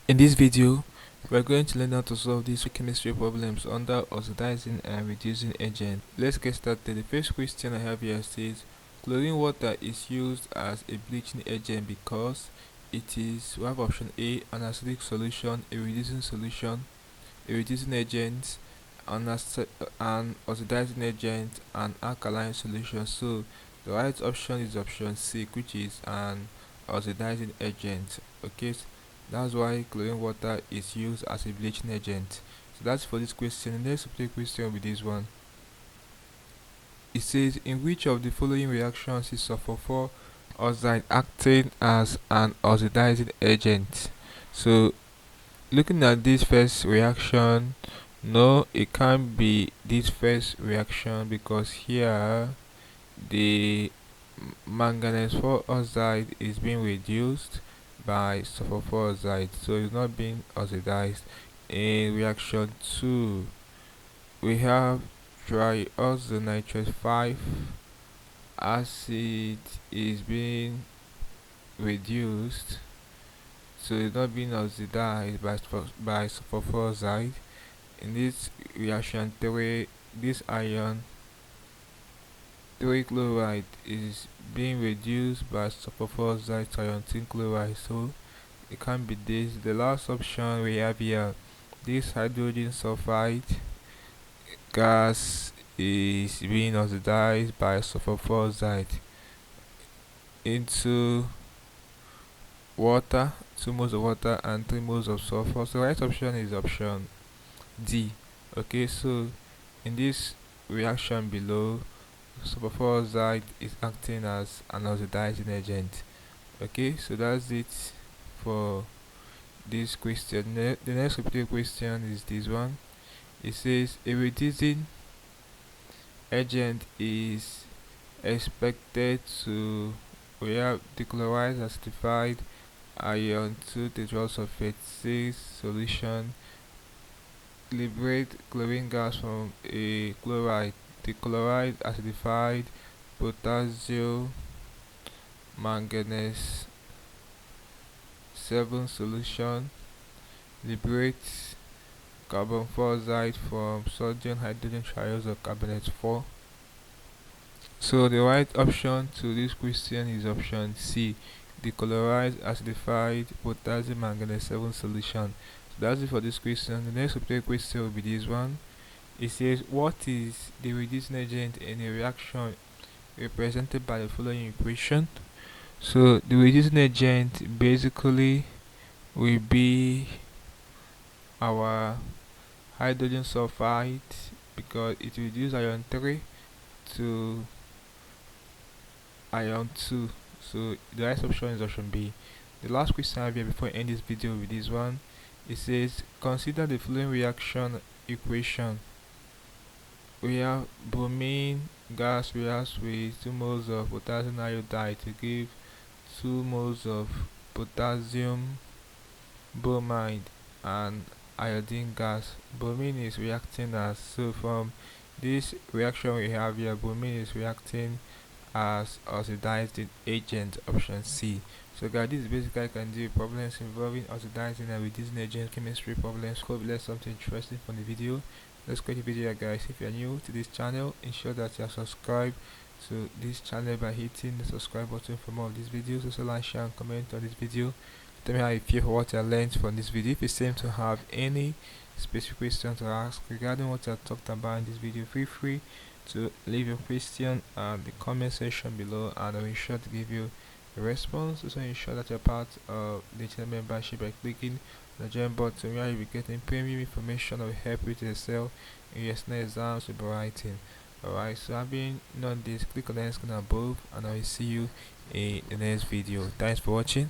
In this video, we are going to learn how to solve these chemistry problems under oxidizing and reducing agent. Let's get started. The first question I have here says, chlorine water is used as a bleaching agent because it is, we have option A, an acidic solution, a reducing solution, a reducing agent, an oxidizing agent, an alkaline solution. So the right option is option C, which is an oxidizing agent. Okay, that's why chlorine water is used as a bleaching agent. So that's for this question. The next question will be this one. It says, in which of the following reactions is sulfur 4 oxide acting as an oxidizing agent? So looking at this first reaction, no, it can't be this first reaction because here the manganese 4 oxide is being reduced by sulfur 4 oxide, so it's not being oxidized. In reaction 2, we have triosonitrate 5 acid is being reduced, so it's not being oxidized by sulfur 4 oxide. In this reaction 3, this iron 3 chloride is being reduced by sulfur 4 oxide to iron chloride, so it can't be this. The last option we have here, this hydrogen sulfide gas is being oxidized by sulfur 4 oxide into water, 2 moles of water and 3 moles of sulfur. So the right option is option D. Okay, so in this reaction below, sulfur 4 oxide is acting as an oxidizing agent. Okay, so that's it for this question. The next repeated question is this one. It says, a reducing agent is expected to, we have dechlorized acidified iron 2 tetrasulfate 6 solution, liberate chlorine gas from a chloride, dechlorized acidified potassium manganese 7 solution, liberates carbon 4 oxide from sodium hydrogen triazole carbonate 4. So the right option to this question is option C, dechlorized acidified potassium manganese 7 solution. So that's it for this question. The next repeated question will be this one. It says, what is the reducing agent in a reaction represented by the following equation? So the reducing agent basically will be our hydrogen sulfide because it reduces iron 3 to iron 2. So the right option is option B. The last question I have here before I end this video with this one. It says, consider the following reaction equation. We have bromine gas reacts with 2 moles of potassium iodide to give 2 moles of potassium bromide and iodine gas. Bromine is reacting as, so from this reaction we have here, bromine is reacting as oxidizing agent, option C. So guys, this is basically I can do problems involving oxidizing and reducing agent chemistry problems. Hope you learned something interesting from the video. Let's create a video guys. If you are new to this channel, ensure that you are subscribed to this channel by hitting the subscribe button for more of these videos. Also like, share and comment on this video. Tell me how you feel for what I learned from this video. If you seem to have any specific question to ask regarding what I talked about in this video, feel free to leave your question at the comment section below and I will ensure to give you a response. Also ensure that you're part of the channel membership by clicking the join button where you'll be getting premium information that will help you to excel in your next exams you'll be writing. Alright, so having done this, click on the screen above and I will see you in the next video. Thanks for watching.